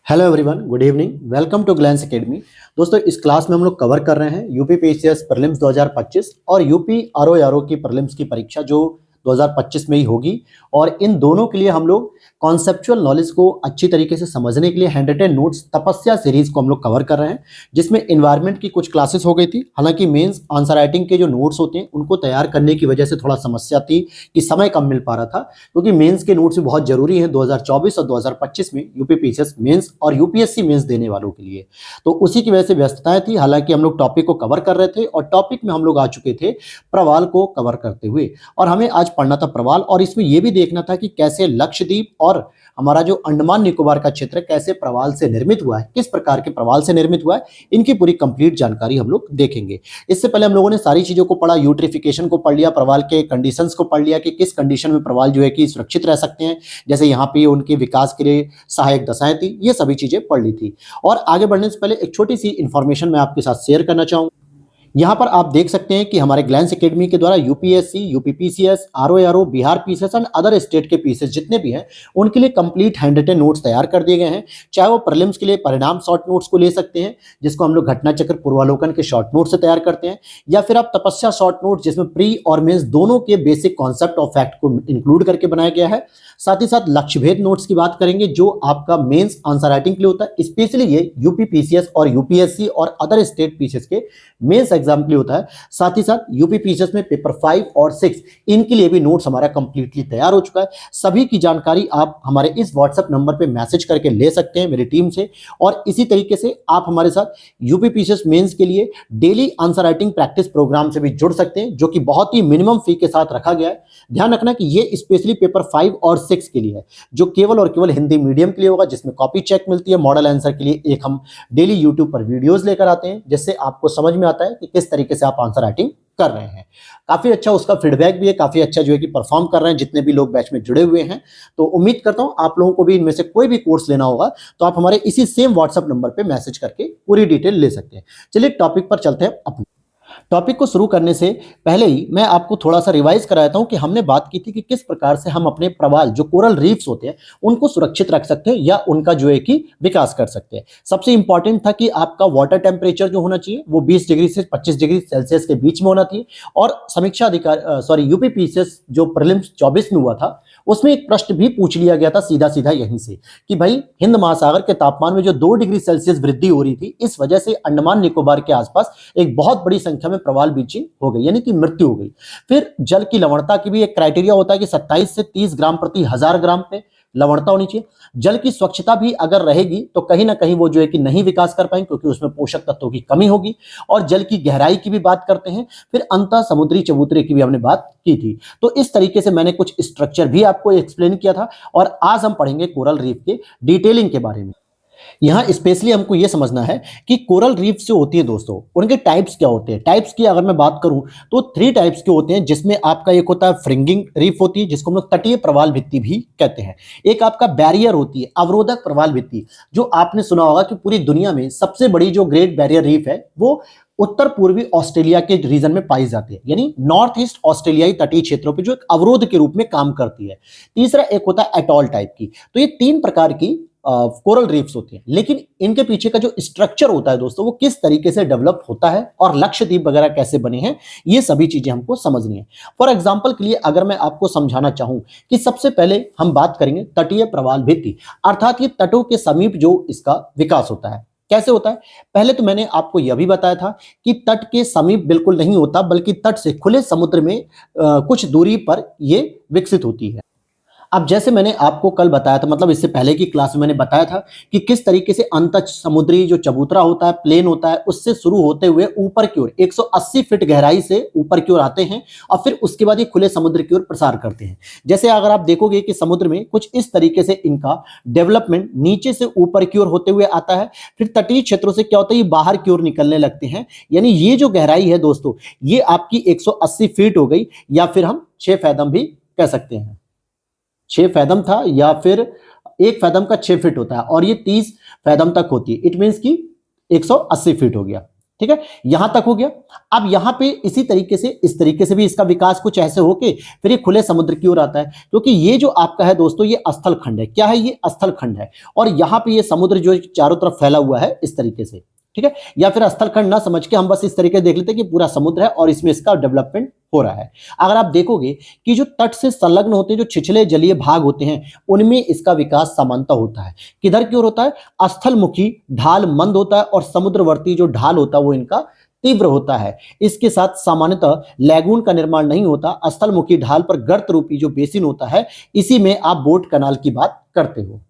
Hello everyone, good evening, welcome to Glance academy. दोस्तों, इस class में हम लोग कवर कर रहे हैं यूपी पीसीएस प्रीलिम्स 2025 और यूपी आरओ की प्रीलिम्स की परीक्षा जो 2025 में ही होगी। और इन दोनों के लिए हम लोग कॉन्सेप्चुअल नॉलेज को अच्छी तरीके से समझने के लिए हैंड रिटन नोट्स तपस्या सीरीज को हम लोग कवर कर रहे हैं, जिसमें एनवायरनमेंट की कुछ क्लासेस हो गई थी। हालांकि मेंस आंसर राइटिंग के जो नोट्स होते हैं उनको तैयार करने की वजह से थोड़ा समस्या थी कि समय कम मिल पा रहा था, क्योंकि मेंस के नोट्स भी बहुत जरूरी हैं 2024 और 2025 में यूपी पीसीएस मेंस और यूपीएससी मेंस देने वालों के लिए। तो उसी की वजह से व्यस्तताएं थी। हालांकि हम लोग टॉपिक को कवर कर रहे थे और टॉपिक में हम लोग आ चुके थे प्रवाल को कवर करते हुए, और हमें आज पढ़ना था प्रवाल। और इसमें यह भी देखना था कि कैसे लक्षद्वीप और हमारा जो अंडमान निकोबार का क्षेत्र कैसे प्रवाल से निर्मित हुआ है, किस प्रकार के प्रवाल से निर्मित हुआ है, इनकी पूरी कंप्लीट जानकारी हम लोग देखेंगे। इससे पहले हम लोगों ने सारी चीजों को पढ़ा, यूट्रिफिकेशन को पढ़ लिया, प्रवाल के कंडीशंस को पढ़ लिया कि किस कंडीशन में प्रवाल जो है कि सुरक्षित रह सकते हैं, जैसे यहाँ पे उनके विकास के लिए सहायक दशाएं थी, ये सभी चीजें पढ़ ली थी। और आगे बढ़ने से पहले एक छोटी सी इंफॉर्मेशन मैं आपके साथ शेयर करना चाहूंगा। यहाँ पर आप देख सकते हैं कि हमारे ग्लैंस एकेडमी के द्वारा UPSC, UPPCS, RO, Bihar PCS and other state के पीसीएस जितने भी हैं उनके लिए कंप्लीट हैंड रिटन नोट्स तैयार कर दिए गए हैं। चाहे वो प्रीलिम्स के लिए परिणाम शॉर्ट नोट्स को ले सकते हैं, जिसको हम लोग घटना चक्र पूर्वालोकन के शॉर्ट नोट से तैयार करते हैं, या फिर आप तपस्या शॉर्ट नोट जिसमें प्री और मेंस दोनों के बेसिक कॉन्सेप्ट और फैक्ट को इंक्लूड करके बनाया गया है। साथ ही साथ लक्ष्य भेद नोट्स की बात करेंगे जो आपका मेंस आंसर राइटिंग के लिए होता है, स्पेशली ये यूपी पीसीएस और यूपीएससी और अदर स्टेट पीसीएस के मेंस एग्जाम के लिए होता है। साथ ही साथ यूपी पीसीएस में पेपर 5 और 6 इनके लिए भी नोट्स हमारा कंप्लीटली तैयार हो चुका है। सभी की जानकारी आप हमारे इस व्हाट्सएप नंबर पे मैसेज करके ले सकते हैं मेरी टीम से। और इसी तरीके से आप हमारे साथ यूपी पीसीएस मेंस के लिए daily answer writing practice programme से भी जुड़ सकते हैं, जो कि बहुत ही मिनिमम फी के साथ रखा गया है। ध्यान रखना कि ये स्पेशली पेपर 5 और 6 के लिए है, जो केवल और केवल हिंदी मीडियम के लिए होगा, जिसमें कॉपी चेक मिलती है। मॉडल आंसर के लिए एक हम डेली यूट्यूब पर वीडियोस लेकर आते हैं, जिससे आपको समझ में आता है कि किस तरीके से आप आंसर राइटिंग कर रहे हैं। काफी अच्छा उसका फीडबैक भी है, काफी अच्छा जो है कि परफॉर्म कर रहे हैं जितने भी लोग बैच में जुड़े हुए हैं। तो उम्मीद करता हूं आप लोगों को भी इनमें से कोई भी कोर्स लेना होगा तो आप हमारे इसी सेम व्हाट्सएप नंबर पे मैसेज करके पूरी डिटेल ले सकते हैं। चलिए टॉपिक पर चलते हैं। अपने टॉपिक को शुरू करने से पहले ही मैं आपको थोड़ा सा रिवाइज कराता हूं कि हमने बात की थी कि किस प्रकार से हम अपने प्रवाल जो कोरल रीफ्स होते हैं उनको सुरक्षित रख सकते हैं या उनका जो है कि विकास कर सकते हैं। सबसे इंपॉर्टेंट था कि आपका वाटर टेम्परेचर जो होना चाहिए वो 20 डिग्री से 25 डिग्री सेल्सियस के बीच में होना चाहिए। और समीक्षा अधिकार यूपी पीसीएस जो प्रीलिम्स 24 में हुआ था उसमें एक प्रश्न भी पूछ लिया गया था सीधा सीधा यहीं से कि भाई हिंद महासागर के तापमान में जो 2 डिग्री सेल्सियस वृद्धि हो रही थी, इस वजह से अंडमान निकोबार के आसपास एक बहुत बड़ी संख्या में प्रवाल बीचिंग हो गई, यानी कि मृत्यु हो गई। फिर जल की लवणता की भी एक क्राइटेरिया होता है कि 27 से 30 ग्राम प्रति 1000 ग्राम पे लवणता होनी चाहिए। जल की स्वच्छता भी अगर रहेगी तो कहीं ना कहीं वो जो है कि नहीं विकास कर पाएंगे, क्योंकि उसमें पोषक तत्वों की कमी होगी। और जल की गहराई की भी बात करते हैं। फिर अंतः समुद्री चबूतरे की भी हमने बात की थी। तो इस तरीके से मैंने कुछ स्ट्रक्चर भी आपको एक्सप्लेन किया था। और आज हम पढ़ेंगे कोरल रीफ के डिटेलिंग के बारे में। यहाँ स्पेशली हमको ये समझना है कि कोरल रीफ जो होती है दोस्तों, उनके टाइप्स क्या होते हैं। टाइप्स की अगर मैं बात करूं तो 3 टाइप्स के होते हैं, जिसमें आपका एक होता है फ्रिंगिंग रीफ होती है, जिसको हम लोग तटीय प्रवाल भित्ति भी कहते हैं। एक आपका बैरियर होती है, अवरोधक प्रवाल भित्ति, जो आपने सुना होगा कि पूरी दुनिया में सबसे बड़ी जो ग्रेट बैरियर रीफ है वो उत्तर पूर्वी ऑस्ट्रेलिया के रीजन में पाई जाती है, यानी नॉर्थ ईस्ट ऑस्ट्रेलियाई तटीय क्षेत्रों पे जो एक अवरोध के रूप में काम करती है। तीसरा एक होता है एटॉल टाइप की। तो ये 3 प्रकार की कोरल रीफ्स होती हैं, लेकिन इनके पीछे का जो स्ट्रक्चर होता है दोस्तों वो किस तरीके से डेवलप होता है और लक्षद्वीप वगैरह कैसे बने हैं, ये सभी चीजें हमको समझनी है। फॉर एग्जांपल के लिए अगर मैं आपको समझाना चाहूं कि सबसे पहले हम बात करेंगे तटीय प्रवाल भित्ति, अर्थात ये तटों के समीप जो इसका विकास होता है। कैसे होता है? पहले तो मैंने आपको यह भी बताया था कि तट के समीप बिल्कुल नहीं होता, बल्कि तट से खुले समुद्र में कुछ दूरी पर यह विकसित होती है। अब जैसे मैंने आपको कल बताया था, मतलब इससे पहले की क्लास में मैंने बताया था कि किस तरीके से अंतः समुद्री जो चबूतरा होता है, प्लेन होता है, उससे शुरू होते हुए ऊपर की ओर 180 फीट गहराई से ऊपर की ओर आते हैं और फिर उसके बाद ये खुले समुद्र की ओर प्रसार करते हैं। जैसे अगर आप देखोगे कि समुद्र में कुछ इस तरीके से इनका डेवलपमेंट नीचे से ऊपर की ओर होते हुए आता है, फिर तटीय क्षेत्रों से क्या होता है, ये बाहर की ओर निकलने लगते हैं। यानी ये जो गहराई है दोस्तों, ये आपकी 180 फीट हो गई, या फिर हम 6 फैदम भी कह सकते हैं। 6 फैदम था, या फिर 1 फैदम का 6 फीट होता है, और ये 30 फैदम तक होती है। इट मीन्स कि 180 फीट हो गया। ठीक है, यहां तक हो गया। अब यहां पे इसी तरीके से इस तरीके से भी इसका विकास कुछ ऐसे होके फिर ये खुले समुद्र की ओर आता है, क्योंकि ये जो आपका है दोस्तों ये स्थल खंड है। क्या है? ये स्थल खंड है और यहां पे ये समुद्र जो चारों तरफ फैला हुआ है इस तरीके से, ठीक है। या फिर स्थल खंड ना समझ के हम बस इस तरीके से देख लेते हैं कि पूरा समुद्र है और इसमें इसका डेवलपमेंट हो रहा है। अगर आप देखोगे कि जो तट से संलग्न होते हैं, जो छिछले जलीय भाग होते हैं, उनमें इसका विकास सामान्यतः होता है। किधर की ओर होता है? स्थलमुखी ढाल मंद होता है और समुद्रवर्ती जो ढाल होता है वो इनका तीव्र होता है। इसके साथ सामान्यतः लैगून का निर्माण नहीं होता। स्थलमुखी ढाल पर गर्त रूपी जो बेसिन होता है, इसी में आप बोट कनाल की बात करते हो।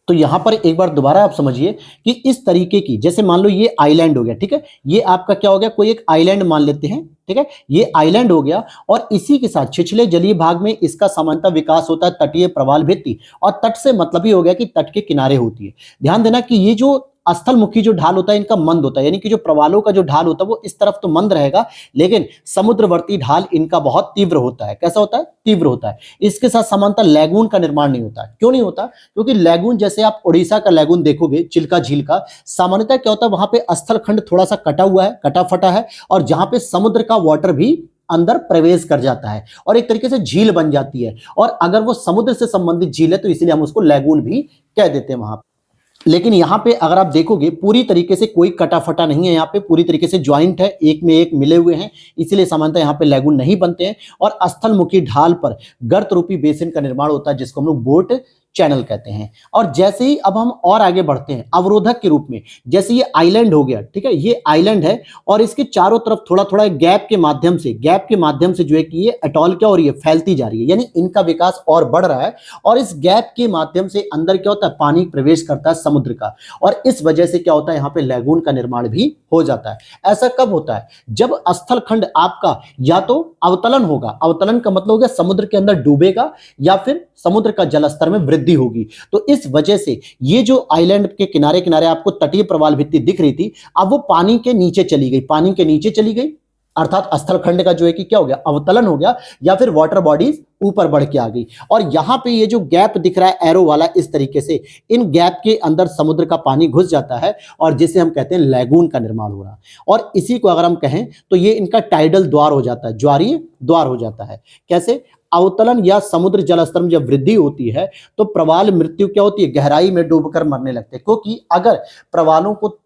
तो यहां पर एक बार दोबारा आप समझिए कि इस तरीके की, जैसे मान लो ये आइलैंड हो गया, ठीक है, ये आपका क्या हो गया? कोई एक आइलैंड मान लेते हैं, ठीक है, ये आइलैंड हो गया और इसी के साथ छिछले जलीय भाग में इसका सामान्यतः विकास होता है तटीय प्रवाल भित्ति, और तट से मतलब ही हो गया कि तट के किनारे होती है। ध्यान देना कि ये जो स्थलमुखी जो ढाल होता है इनका मंद होता है, यानी कि जो प्रवालों का जो ढाल होता है वो इस तरफ तो मंद रहेगा, लेकिन समुद्रवर्ती ढाल इनका बहुत तीव्र होता है। कैसा होता है? तीव्र होता है। इसके साथ समांतर लैगून का निर्माण नहीं होता। क्यों नहीं होता? क्योंकि लैगून, जैसे आप उड़ीसा का लैगून देखोगे, चिल्का झील का, सामान्यतः क्या होता है वहां पे स्थल खंड थोड़ा सा कटा हुआ है, कटा फटा है, और जहां पे समुद्र का वाटर भी अंदर प्रवेश कर जाता है और एक तरीके से झील बन जाती है, और अगर वो समुद्र से संबंधित झील है तो इसलिए हम उसको लैगून भी कह देते हैं वहां। लेकिन यहां पे अगर आप देखोगे पूरी तरीके से कोई कटा फटा नहीं है, यहां पे पूरी तरीके से ज्वाइंट है, एक में एक मिले हुए हैं, इसलिए सामान्यतः यहां पे लैगून नहीं बनते हैं। और स्थलमुखी ढाल पर गर्त रूपी बेसिन का निर्माण होता है, जिसको हम लोग बोट चैनल कहते हैं। और जैसे ही अब हम और आगे बढ़ते हैं अवरोधक के रूप में, जैसे ये आइलैंड हो गया, ठीक है, ये आइलैंड है और इसके चारों तरफ थोड़ा थोड़ा गैप के माध्यम से जो है कि ये अटॉल क्या हो रही है? फैलती जा रही है, यानी इनका विकास और बढ़ रहा है। और इस गैप के माध्यम से अंदर क्या होता है? पानी प्रवेश करता है समुद्र का, और इस वजह से क्या होता है? यहाँ पे लैगून का निर्माण भी हो जाता है। ऐसा कब होता है? जब स्थल खंड आपका या तो अवतलन होगा, अवतलन का मतलब हो गया समुद्र के अंदर डूबेगा, या फिर समुद्र का जलस्तर में वृद्धि होगी। तो इस वजह से ये जो आइलैंड के किनारे किनारे आपको तटीय प्रवाल भित्ति दिख रही थी, अब वो पानी के नीचे चली गई, पानी के नीचे चली गई, अर्थात स्थल खंड का जो है कि क्या हो गया? अवतलन हो गया, या फिर वाटर बॉडीज ऊपर बढ़ के आ गई। और यहां पे ये जो गैप दिख रहा है एरो वाला, इस तरीके से इन गैप के अंदर समुद्र का पानी घुस जाता है और जिसे हम कहते हैं लैगून का निर्माण हो रहा। और इसी को अगर हम कहें तो ये इनका टाइडल द्वार हो जाता है, ज्वारीय द्वार हो जाता है। कैसे? अवतलन या समुद्र जलस्तर में जब वृद्धि होती है तो प्रवाल मृत्यु क्या होती है? गहराई में डूबकर मरने लगते हैं, क्योंकि अगर प्रवालों को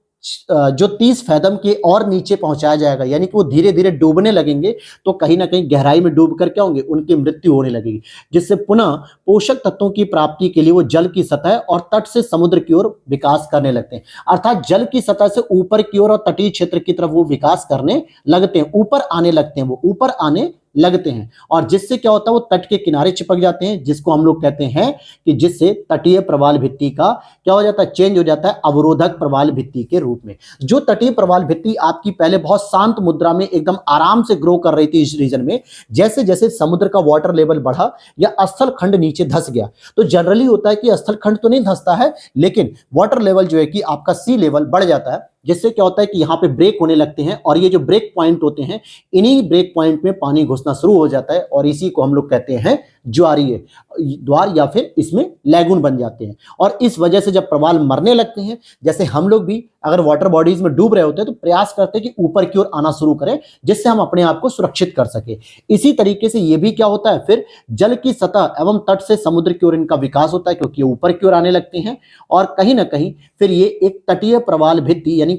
जो 30 फैदम के और नीचे पहुंचाया जाएगा, यानी कि वो धीरे धीरे डूबने लगेंगे, तो कहीं ना कहीं गहराई में डूबकर क्या होंगे? उनकी मृत्यु होने लगेगी, जिससे पुनः पोषक तत्वों की प्राप्ति के लिए वो जल की सतह और तट से समुद्र की ओर विकास करने लगते हैं। अर्थात जल की सतह से ऊपर की ओर और तटीय क्षेत्र की तरफ वो विकास करने लगते हैं, ऊपर आने लगते हैं, वो ऊपर आने लगते हैं, और जिससे क्या होता है? वो तट के किनारे चिपक जाते हैं, जिसको हम लोग कहते हैं कि जिससे तटीय प्रवाल भित्ति का क्या हो जाता है? चेंज हो जाता है अवरोधक प्रवाल भित्ति के रूप में। जो तटीय प्रवाल भित्ति आपकी पहले बहुत शांत मुद्रा में एकदम आराम से ग्रो कर रही थी इस रीजन में, जैसे जैसे समुद्र का वाटर लेवल बढ़ा या स्थल खंड नीचे धंस गया, तो जनरली होता है कि स्थल खंड तो नहीं धंसता है, लेकिन वाटर लेवल जो है कि आपका सी लेवल बढ़ जाता है, जिससे क्या होता है कि यहाँ पे ब्रेक होने लगते हैं, और ये जो ब्रेक पॉइंट होते हैं, इन्हीं ब्रेक पॉइंट में पानी घुसना शुरू हो जाता है, और इसी को हम लोग कहते हैं ज्वारीय द्वार, या फिर इसमें लैगून बन जाते हैं। और इस वजह से जब प्रवाल मरने लगते हैं, जैसे हम लोग भी अगर वाटर बॉडीज में डूब रहे होते हैं तो प्रयास करते हैं कि ऊपर की ओर आना शुरू करें, जिससे हम अपने आप को सुरक्षित कर सके। इसी तरीके से ये भी क्या होता है? फिर जल की सतह एवं तट से समुद्र की ओर इनका विकास होता है, क्योंकि ये ऊपर की ओर आने लगते हैं, और कहीं ना कहीं फिर ये एक तटीय प्रवाल भित्ति यानी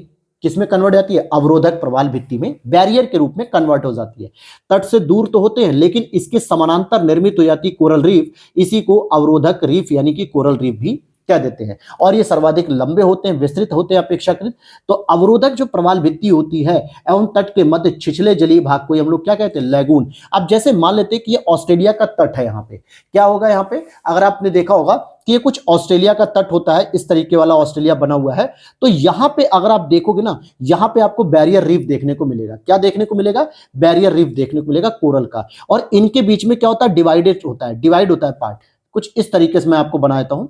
किसमें कन्वर्ट जाती है? अवरोधक प्रवाल भित्ति में, बैरियर के रूप में कन्वर्ट हो जाती है। तट से दूर तो होते हैं, लेकिन इसके समानांतर निर्मित हो जाती है कोरल रीफ, इसी को अवरोधक रीफ यानी कि कोरल रीफ भी कह देते हैं, और ये सर्वाधिक लंबे होते हैं, विस्तृत होते हैं अपेक्षाकृत। तो अवरोधक जो प्रवाल भित्ति होती है एवं तट के मध्य छिछले जलीय भाग को हम लोग क्या कहते हैं? लैगून। अब जैसे मान लेते हैं कि ये ऑस्ट्रेलिया का तट है, यहाँ पे क्या होगा? यहाँ पे अगर आपने देखा होगा कि ये कुछ ऑस्ट्रेलिया का तट होता है, इस तरीके वाला ऑस्ट्रेलिया बना हुआ है, तो यहाँ पे अगर आप देखोगे ना, यहाँ पे आपको बैरियर रीफ देखने को मिलेगा। क्या देखने को मिलेगा? बैरियर रीफ देखने को मिलेगा कोरल का, और इनके बीच में क्या होता है? डिवाइडेड होता है, डिवाइड होता है पार्ट, कुछ इस तरीके से मैं आपको बनाता हूं,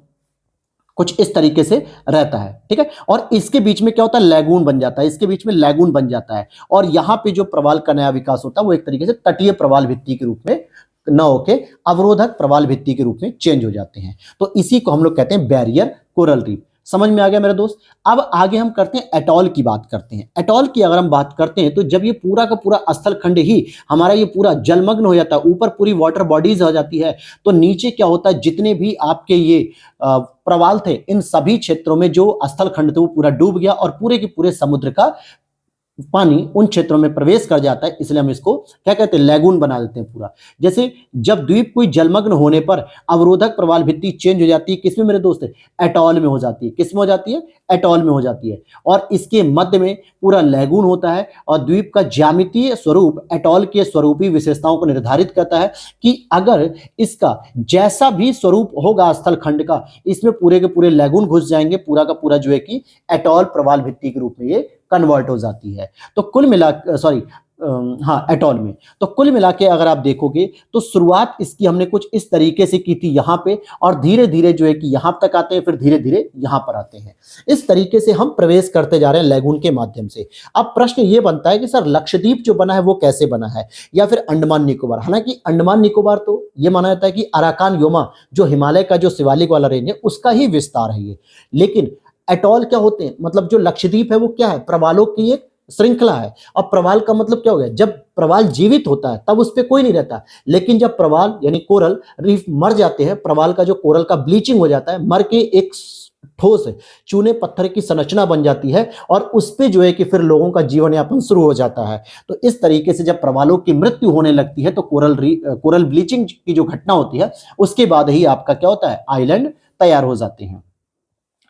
कुछ इस तरीके से रहता है, ठीक है। और इसके बीच में क्या होता है? लैगून बन जाता है, इसके बीच में लैगून बन जाता है, और यहाँ पे जो प्रवाल का नया विकास होता है वो एक तरीके से तटीय प्रवाल भित्ति के रूप में न होके अवरोधक प्रवाल भित्ति के रूप में चेंज हो जाते हैं। तो इसी को हम लोग कहते हैं बैरियर कोरल रीफ। समझ में आ गया मेरे दोस्त। अब आगे हम करते हैं एटॉल की बात करते हैं। एटॉल की अगर हम बात करते हैं तो जब ये पूरा का पूरा स्थल खंड ही हमारा ये पूरा जलमग्न हो जाता है, ऊपर पूरी वाटर बॉडीज हो जाती है, तो नीचे क्या होता है, जितने भी आपके ये प्रवाल थे, इन सभी क्षेत्रों में जो स्थल खंड थे वो पूरा डूब गया और पूरे के पूरे समुद्र का पानी उन क्षेत्रों में प्रवेश कर जाता है। इसलिए हम इसको क्या कहते हैं, लैगून बना देते हैं पूरा। जैसे जब द्वीप कोई जलमग्न होने पर अवरोधक प्रवाल भित्ति चेंज हो जाती है, किसमें मेरे दोस्त, एटॉल में हो जाती है। किसमें हो जाती है, एटॉल में हो जाती है। और इसके मध्य में पूरा लैगून होता है और द्वीप का ज्यामितीय स्वरूप एटॉल के स्वरूपी विशेषताओं को निर्धारित करता है कि अगर इसका जैसा भी स्वरूप होगा स्थल खंड का, इसमें पूरे के पूरे लैगून घुस जाएंगे, पूरा का पूरा जो है कि एटॉल प्रवाल भित्ति के रूप में ये कन्वर्ट हो जाती है। तो कुल मिला एटॉल में। तो कुल मिला के अगर आप देखोगे तो शुरुआत इसकी हमने कुछ इस तरीके से की थी यहाँ पे, और धीरे धीरे जो है कि यहाँ तक आते हैं, फिर धीरे धीरे यहाँ पर आते हैं। इस तरीके से हम प्रवेश करते जा रहे हैं लैगून के माध्यम से। अब प्रश्न ये बनता है कि सर लक्षद्वीप जो बना है वो कैसे बना है, या फिर अंडमान निकोबार। हालांकि अंडमान निकोबार तो ये माना जाता है कि अराकान योमा जो हिमालय का जो शिवालिक वाला रेंज है उसका ही विस्तार है ये। लेकिन एटॉल क्या होते हैं, मतलब जो लक्षद्वीप है वो क्या है, प्रवालों की एक श्रृंखला है। और प्रवाल का मतलब क्या हो गया, जब प्रवाल जीवित होता है तब उस पर कोई नहीं रहता, लेकिन जब प्रवाल यानी कोरल रीफ मर जाते हैं, प्रवाल का जो कोरल का ब्लीचिंग हो जाता है, मर के एक ठोस चूने पत्थर की संरचना बन जाती है और उस पे जो है कि फिर लोगों का जीवन यापन शुरू हो जाता है। तो इस तरीके से जब प्रवालों की मृत्यु होने लगती है तो कोरल ब्लीचिंग की जो घटना होती है उसके बाद ही आपका क्या होता है, आइलैंड तैयार हो जाते हैं।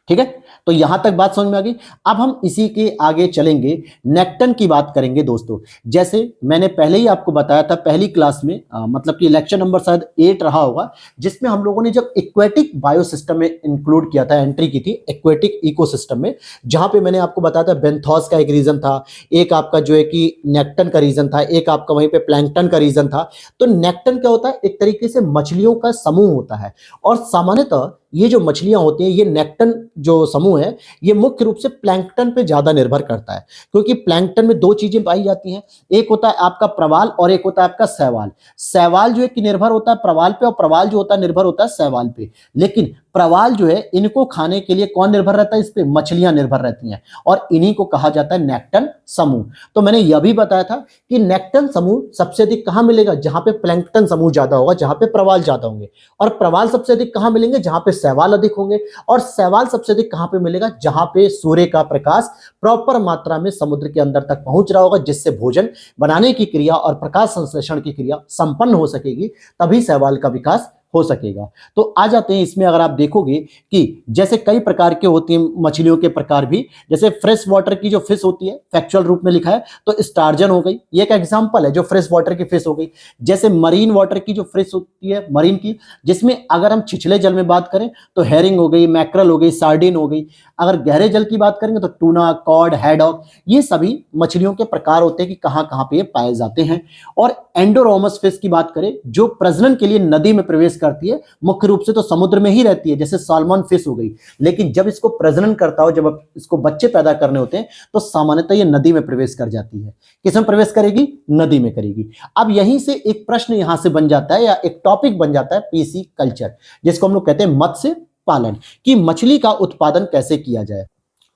ठीक है, तो यहां तक बात समझ में आ गई। अब हम इसी के आगे चलेंगे, नेक्टन की बात करेंगे दोस्तों। जैसे मैंने पहले ही आपको बताया था पहली क्लास में, मतलब कि लेक्चर नंबर शायद 8 रहा होगा, जिसमें हम लोगों ने जब एक्वेटिक बायोसिस्टम में इंक्लूड किया था, एंट्री की थी एक्वेटिक इकोसिस्टम में, जहां पे मैंने आपको बताया था बेंथोस का एक रीजन था, एक आपका जो है कि नेक्टन का रीजन था, एक आपका वहीं पे प्लैंकटन का रीजन था। तो नेक्टन क्या होता है, एक तरीके से मछलियों का समूह होता है, और सामान्यतः ये जो मछलियां होती हैं, ये नेक्टन जो समूह है ये मुख्य रूप से प्लैंकटन पे ज्यादा निर्भर करता है, क्योंकि प्लैंकटन में दो चीजें पाई जाती हैं, एक होता है आपका प्रवाल और एक होता है आपका शैवाल। शैवाल जो है कि निर्भर होता है प्रवाल पे, और प्रवाल जो होता है निर्भर होता है शैवाल पे। लेकिन प्रवाल जो है इनको खाने के लिए कौन निर्भर रहता है, इस पे मछलियां निर्भर रहती हैं, और इन्हीं को कहा जाता है नेक्टन समूह। तो मैंने यह भी बताया था कि नेक्टन समूह सबसे अधिक कहां मिलेगा, जहां पे प्लैंकटन समूह ज्यादा होगा, जहां पे प्रवाल ज्यादा होंगे। और प्रवाल सबसे अधिक कहां मिलेंगे, जहां पे शैवाल अधिक होंगे। और शैवाल सबसे अधिक कहां पे मिलेगा, जहां पे सूर्य का प्रकाश प्रॉपर मात्रा में समुद्र के अंदर तक पहुंच रहा होगा, जिससे भोजन बनाने की क्रिया और प्रकाश संश्लेषण की क्रिया संपन्न हो सकेगी, तभी शैवाल का विकास हो सकेगा। तो आ जाते हैं इसमें, अगर आप देखोगे कि जैसे कई प्रकार के होती हैं मछलियों के प्रकार भी, जैसे फ्रेश वाटर की जो फिश होती है, फैक्चुअल रूप में लिखा है तो स्टार्जन हो गई, ये एक एग्जांपल है जो फ्रेश वाटर की फिश हो गई। जैसे मरीन वाटर की जो फिश होती है मरीन की, जिसमें अगर हम छिछले जल में बात करें तो हेरिंग हो गई, मैक्रल हो गई, सार्डिन हो गई। अगर गहरे जल की बात करेंगे तो टूना, कॉड, हैडॉक, ये सभी मछलियों के प्रकार होते हैं कि कहां कहां पे ये पाए जाते हैं। और एंडोरोमस फिश की बात करें जो प्रजनन के लिए नदी में प्रवेश करती है, मुख्य रूप से तो समुद्र में ही रहती है, जैसे साल्मन फिश हो गई। लेकिन जब इसको प्रजनन करता हो, जब इसको बच्चे पैदा करने होते हैं, तो सामान्यतः ये नदी में प्रवेश कर जाती है। किसमें प्रवेश करेगी, नदी में करेगी। अब यहीं से एक प्रश्न यहां से बन जाता है, या एक टॉपिक बन जाता है, पीसी कल्चर, जिसको हम लोग कहते हैं मत्स्य पालन, कि मछली का उत्पादन कैसे किया जाए।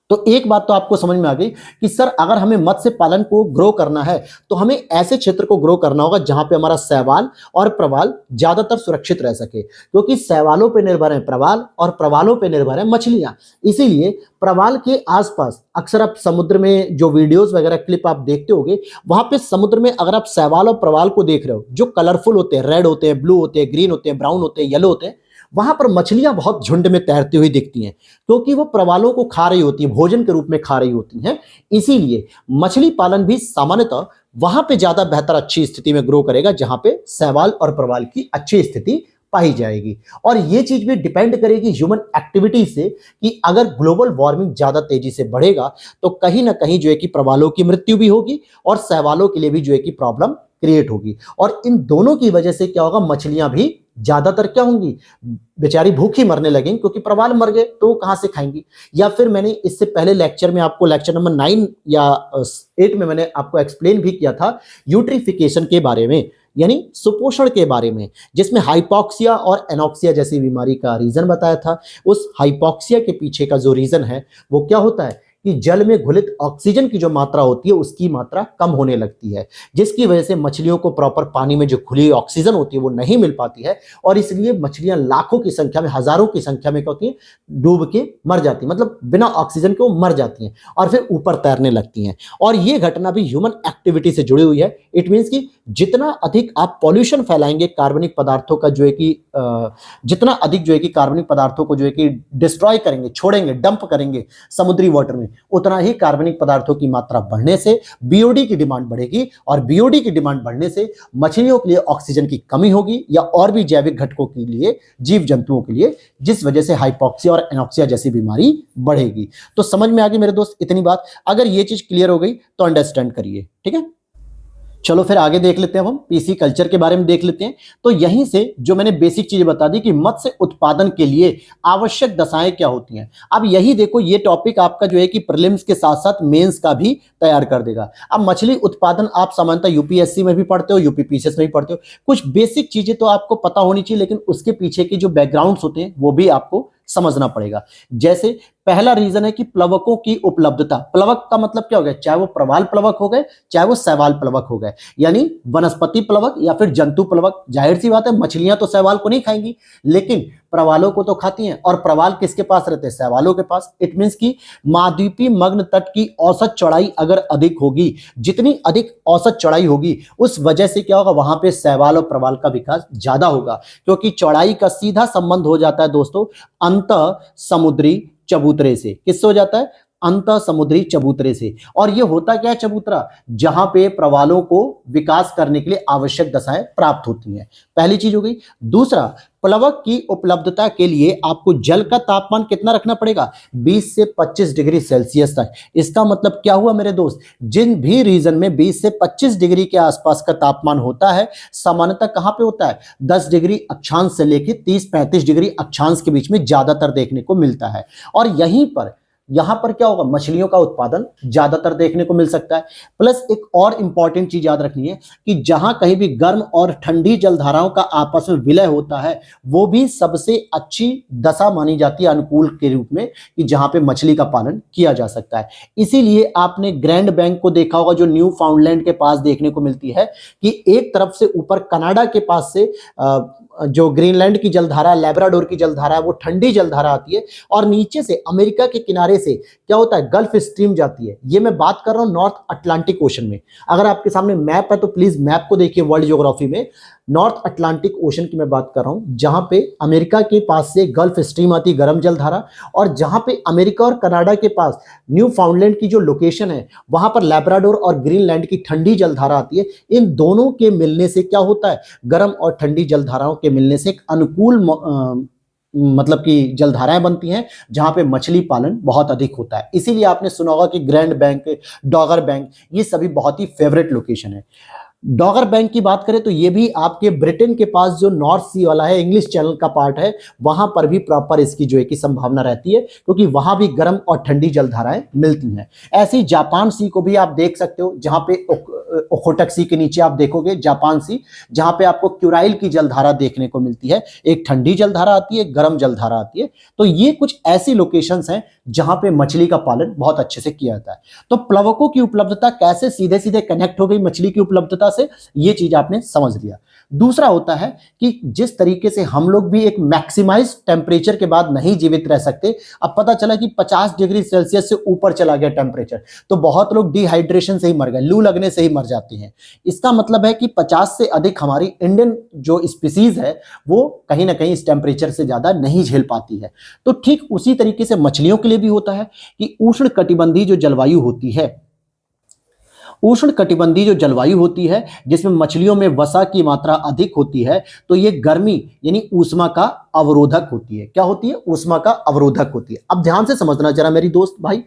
तो एक बात तो आपको समझ में आ गई कि सर अगर हमें मत्स्य पालन को ग्रो करना है तो हमें ऐसे क्षेत्र को ग्रो करना होगा जहां पे हमारा शैवाल और प्रवाल ज्यादातर सुरक्षित रह सके, क्योंकि शैवालों पे निर्भर है प्रवाल और प्रवालों पे निर्भर है मछलियां। इसीलिए प्रवाल के आसपास अक्सर आप समुद्र में जो वीडियोस वगैरह क्लिप आप देखते होंगे, वहां पे समुद्र में अगर आप शैवाल और प्रवाल को देख रहे हो, जो कलरफुल होते हैं, रेड होते हैं, ब्लू होते हैं, ग्रीन होते हैं, ब्राउन होते हैं, येलो होते हैं, वहां पर मछलियां बहुत झुंड में तैरती हुई दिखती हैं, क्योंकि वो प्रवालों को खा रही होती है, भोजन के रूप में खा रही होती हैं। इसीलिए मछली पालन भी सामान्यतः वहां पे ज्यादा बेहतर अच्छी स्थिति में ग्रो करेगा जहां पे शैवाल और प्रवाल की अच्छी स्थिति पाई जाएगी। और ये चीज भी डिपेंड करेगी ह्यूमन एक्टिविटी से, कि अगर ग्लोबल वार्मिंग ज्यादा तेजी से बढ़ेगा तो कहीं ना कहीं जो है कि प्रवालों की मृत्यु भी होगी और शैवालों के लिए भी जो है कि प्रॉब्लम क्रिएट होगी। और इन दोनों की वजह से क्या होगा, मछलियां भी ज्यादातर क्या होंगी, बेचारी भूखी मरने लगेंगी, क्योंकि प्रवाल मर गए तो कहां से खाएंगी। या फिर मैंने इससे पहले लेक्चर में आपको, लेक्चर नंबर 9 या 8 में मैंने आपको एक्सप्लेन भी किया था यूट्रिफिकेशन के बारे में, यानी सुपोषण के बारे में, जिसमें हाइपॉक्सिया और एनॉक्सिया जैसी बीमारी का रीजन बताया था। उस हाइपॉक्सिया के पीछे का जो रीजन है वो क्या होता है कि जल में घुलित ऑक्सीजन की जो मात्रा होती है उसकी मात्रा कम होने लगती है, जिसकी वजह से मछलियों को प्रॉपर पानी में जो खुली ऑक्सीजन होती है वो नहीं मिल पाती है, और इसलिए मछलियां लाखों की संख्या में, हजारों की संख्या में क्या होती हैं, डूब के मर जाती हैं, मतलब बिना ऑक्सीजन के वो मर जाती हैं और फिर ऊपर तैरने लगती हैं। और ये घटना भी ह्यूमन एक्टिविटी से जुड़ी हुई है। इट मीन्स कि जितना अधिक आप पॉल्यूशन फैलाएंगे कार्बनिक पदार्थों का, जो है कि जितना अधिक जो है कि कार्बनिक पदार्थों को जो है कि डिस्ट्रॉय करेंगे, छोड़ेंगे, डंप करेंगे समुद्री वाटर में, उतना ही कार्बनिक पदार्थों की मात्रा बढ़ने से बीओडी की डिमांड बढ़ेगी, और बीओडी की डिमांड बढ़ने से मछलियों के लिए ऑक्सीजन की कमी होगी या और भी जैविक घटकों के लिए, जीव जंतुओं के लिए, जिस वजह से हाइपॉक्सिया और एनॉक्सिया जैसी बीमारी बढ़ेगी। तो समझ में आ गई मेरे दोस्त इतनी बात? अगर ये चीज क्लियर हो गई तो अंडरस्टैंड करिए, ठीक है। चलो फिर आगे देख लेते हैं, हम पीसी कल्चर के बारे में देख लेते हैं। तो यहीं से जो मैंने बेसिक चीजें बता दी कि मत्स्य उत्पादन के लिए आवश्यक दशाएं क्या होती हैं। अब यही देखो, ये टॉपिक आपका जो है कि प्रीलिम्स के साथ साथ मेंस का भी तैयार कर देगा। अब मछली उत्पादन आप सामान्यतः यूपीएससी में भी पढ़ते हो, यूपीपीसीएस में भी पढ़ते हो, कुछ बेसिक चीजें तो आपको पता होनी चाहिए, लेकिन उसके पीछे के जो बैकग्राउंड्स होते हैं वो भी आपको समझना पड़ेगा। जैसे पहला रीजन है कि प्लवकों की उपलब्धता। प्लवक का मतलब क्या हो गया, चाहे वो प्रवाल प्लवक हो गए, चाहे वो शैवाल प्लवक हो गए, यानी वनस्पति प्लवक या फिर जंतु प्लवक। जाहिर सी बात है मछलियां तो शैवाल को नहीं खाएंगी, लेकिन प्रवालों को तो खाती हैं, और प्रवाल किसके पास रहते हैं, शैवालों के पास। इट मींस कि महाद्वीपीय मग्न तट की औसत चौड़ाई अगर अधिक होगी, जितनी अधिक औसत चौड़ाई होगी, उस वजह से क्या होगा, वहां पे शैवाल और प्रवाल का विकास ज्यादा होगा, क्योंकि चौड़ाई का सीधा संबंध हो जाता है दोस्तों अंत समुद्री चबूतरे से। किससे हो जाता है, अंत समुद्री चबूतरे से। और ये होता क्या है चबूतरा, जहां पे प्रवालों को विकास करने के लिए आवश्यक दशाएं प्राप्त होती हैं। पहली चीज हो गई। दूसरा, प्लवक की उपलब्धता के लिए आपको जल का तापमान कितना रखना पड़ेगा, 20 से 25 डिग्री सेल्सियस तक। इसका मतलब क्या हुआ मेरे दोस्त, जिन भी रीजन में 20 से 25 डिग्री के आसपास का तापमान होता है, सामान्यतः कहां पे होता है, 10 डिग्री अक्षांश से लेकर 30-35 डिग्री अक्षांश के बीच में ज्यादातर देखने को मिलता है। और यहां पर क्या होगा, मछलियों का उत्पादन ज्यादातर देखने को मिल सकता है। प्लस एक और इंपॉर्टेंट चीज याद रखनी है कि जहां कहीं भी गर्म और ठंडी जलधाराओं का आपस में विलय होता है, वो भी सबसे अच्छी दशा मानी जाती है अनुकूल के रूप में, कि जहां पे मछली का पालन किया जा सकता है। इसीलिए आपने ग्रैंड बैंक को देखा होगा, जो न्यू फाउंडलैंड के पास देखने को मिलती है, कि एक तरफ से ऊपर कनाडा के पास से जो ग्रीनलैंड की जलधारा, लेब्राडोर की जलधारा है, वो ठंडी जलधारा आती है, और नीचे से अमेरिका के किनारे से क्या होता है, गल्फ स्ट्रीम जाती है। ये मैं बात कर रहा हूं नॉर्थ अटलांटिक ओशन में। अगर आपके सामने मैप है तो प्लीज मैप को देखिए, वर्ल्ड ज्योग्राफी में नॉर्थ अटलांटिक ओशन की मैं बात कर रहा हूं, जहां पे अमेरिका के पास से गल्फ स्ट्रीम आती है, गर्म जलधारा, और जहां पे अमेरिका और कनाडा के पास न्यू फाउंडलैंड की जो लोकेशन है, वहां पर लेब्राडोर और ग्रीनलैंड की ठंडी जलधारा आती है। इन दोनों के मिलने से क्या होता है, गर्म और ठंडी जलधाराओं के मिलने से एक अनुकूल मतलब कि जलधाराएं बनती हैं, जहां पे मछली पालन बहुत अधिक होता है। इसीलिए आपने सुना होगा कि ग्रैंड बैंक, डॉगर बैंक, ये सभी बहुत ही फेवरेट लोकेशन है। डॉगर बैंक की बात करें तो ये भी आपके ब्रिटेन के पास जो नॉर्थ सी वाला है, इंग्लिश चैनल का पार्ट है, वहां पर भी प्रॉपर इसकी जो है कि संभावना रहती है, क्योंकि वहां भी गर्म और ठंडी जलधाराएं मिलती हैं। ऐसी जापान सी को भी आप देख सकते हो, जहां पे ओखोटक सी के नीचे आप देखोगे जापान सी, जहां पे आपको क्यूराइल की जलधारा देखने को मिलती है। एक ठंडी जलधारा आती है, गर्म जलधारा आती है। तो ये कुछ ऐसी लोकेशंस हैं जहां पे मछली का पालन बहुत अच्छे से किया जाता है। तो प्लवकों की उपलब्धता कैसे सीधे सीधे कनेक्ट हो गई मछली की उपलब्धता से, ये चीज आपने समझ लिया। दूसरा होता है कि जिस तरीके से हम लोग भी एक मैक्सिमाइज टेम्परेचर के बाद नहीं जीवित रह सकते। अब पता चला कि 50 डिग्री सेल्सियस से ऊपर चला गया टेम्परेचर, तो बहुत लोग डिहाइड्रेशन से ही मर गए, लू लगने से ही मर जाते हैं। इसका मतलब है कि 50 से अधिक हमारी इंडियन जो स्पीसीज है, वो कहीं ना कहीं इस टेम्परेचर से ज्यादा नहीं झेल पाती है। तो ठीक उसी तरीके से मछलियों के लिए भी होता है कि उष्ण कटिबंधीय जो जलवायु होती है, उष्ण कटिबंधीय जो जलवायु होती है, जिसमें मछलियों में वसा की मात्रा अधिक होती है, तो ये गर्मी यानी ऊष्मा का अवरोधक होती है। क्या होती है, ऊष्मा का अवरोधक होती है। अब ध्यान से समझना जरा मेरी दोस्त भाई,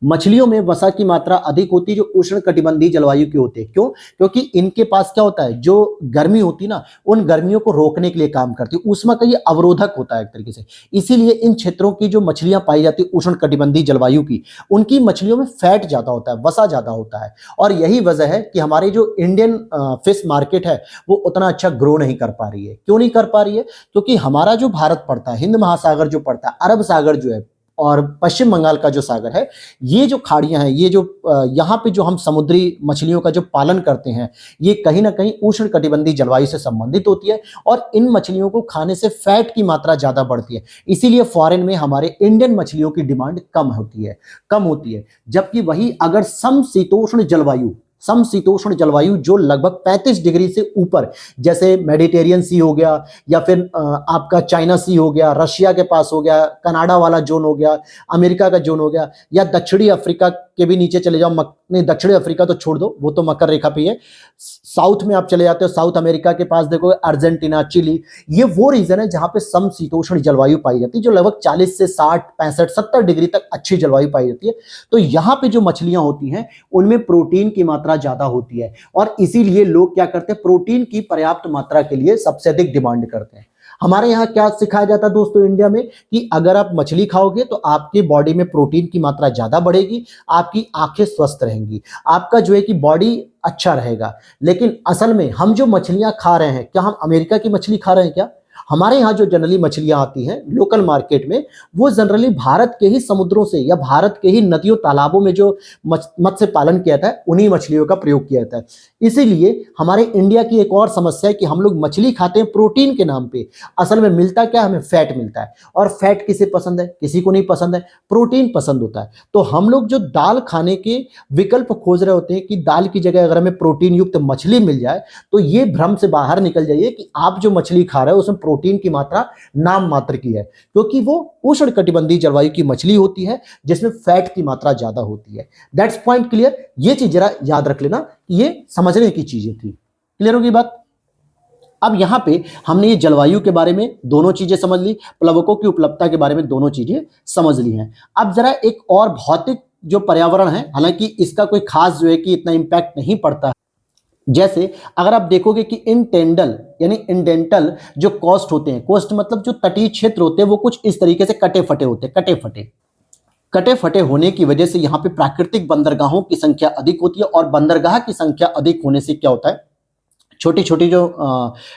मछलियों में वसा की मात्रा अधिक होती है जो उष्ण कटिबंधीय जलवायु की होती है। क्यों? क्योंकि इनके पास क्या होता है, जो गर्मी होती है ना, उन गर्मियों को रोकने के लिए काम करती है। ऊष्मा का ये अवरोधक होता है एक तरीके से। इसीलिए इन क्षेत्रों की जो मछलियां पाई जाती है उष्ण कटिबंधीय जलवायु की, उनकी मछलियों में फैट ज्यादा होता है, वसा ज्यादा होता है। और यही वजह है कि हमारी जो इंडियन फिश मार्केट है वो उतना अच्छा ग्रो नहीं कर पा रही है। क्यों नहीं कर पा रही है? क्योंकि हमारा जो भारत पड़ता है, हिंद महासागर जो पड़ता है, अरब सागर जो है और पश्चिम बंगाल का जो सागर है, ये जो खाड़ियां हैं, ये जो यहाँ पे जो हम समुद्री मछलियों का जो पालन करते हैं, ये कहीं ना कहीं उष्ण कटिबंधीय जलवायु से संबंधित होती है और इन मछलियों को खाने से फैट की मात्रा ज्यादा बढ़ती है। इसीलिए फॉरेन में हमारे इंडियन मछलियों की डिमांड कम होती है। जबकि वही अगर समशीतोष्ण जलवायु जो लगभग 35 डिग्री से ऊपर, जैसे मेडिटेरियन सी हो गया या फिर आपका चाइना सी हो गया, रशिया के पास हो गया, कनाडा वाला जोन हो गया, अमेरिका का जोन हो गया, या दक्षिणी अफ्रीका के भी नीचे चले जाओ, नहीं दक्षिणी अफ्रीका तो छोड़ दो, वो तो मकर रेखा पे है। साउथ में आप चले जाते हो, साउथ अमेरिका के पास देखोगे अर्जेंटीना, चिली, ये वो रीजन है जहां पे समशीतोष्ण जलवायु पाई जाती है, जो लगभग 40 से 60, 65, 70 डिग्री तक अच्छी जलवायु पाई जाती है। तो यहाँ पे जो मछलियां होती हैं उनमें प्रोटीन की मात्रा ज्यादा होती है और इसीलिए लोग क्या करते हैं, प्रोटीन की पर्याप्त मात्रा के लिए सबसे अधिक डिमांड करते हैं। हमारे यहाँ क्या सिखाया जाता है दोस्तों इंडिया में, कि अगर आप मछली खाओगे तो आपकी बॉडी में प्रोटीन की मात्रा ज्यादा बढ़ेगी, आपकी आंखें स्वस्थ रहेंगी, आपका जो है कि बॉडी अच्छा रहेगा। लेकिन असल में हम जो मछलियां खा रहे हैं, क्या हम अमेरिका की मछली खा रहे हैं क्या? हमारे यहाँ जो जनरली मछलियां आती हैं लोकल मार्केट में, वो जनरली भारत के ही समुद्रों से या भारत के ही नदियों तालाबों में जो मत्स्य पालन किया था उन्हीं मछलियों का प्रयोग किया जाता है। इसीलिए हमारे इंडिया की एक और समस्या है कि हम लोग मछली खाते हैं प्रोटीन के नाम पे, असल में मिलता क्या, हमें फैट मिलता है। और फैट किसे पसंद है? किसी को नहीं पसंद है, प्रोटीन पसंद होता है। तो हम लोग जो दाल खाने के विकल्प खोज रहे होते हैं कि दाल की जगह अगर हमें प्रोटीन युक्त मछली मिल जाए, तो ये भ्रम से बाहर निकल जाइए कि आप जो मछली खा रहे हो उसमें प्रोटीन की मात्रा नाम मात्र की है, क्योंकि वो उष्ण कटिबंधीय जलवायु की मछली होती है जिसमें फैट की मात्रा ज्यादा होती है। That's point clear? ये चीज जरा याद रख लेना, ये समझने की चीजें थी। क्लियर होगी बात? अब यहां पे हमने ये जलवायु के बारे में दोनों चीजें समझ ली, प्लवकों की उपलब्धता के बारे में दोनों चीजें समझ ली हैं। अब जरा एक और भौतिक जो पर्यावरण है, हालांकि इसका कोई खास जो है कि इतना इंपैक्ट नहीं पड़ता है। जैसे अगर आप देखोगे कि इंडेंटल जो कोस्ट होते हैं, कोस्ट मतलब जो तटीय क्षेत्र होते हैं, वो कुछ इस तरीके से कटे फटे होने की वजह से यहाँ पे प्राकृतिक बंदरगाहों की संख्या अधिक होती है और बंदरगाह की संख्या अधिक होने से क्या होता है, छोटी छोटी जो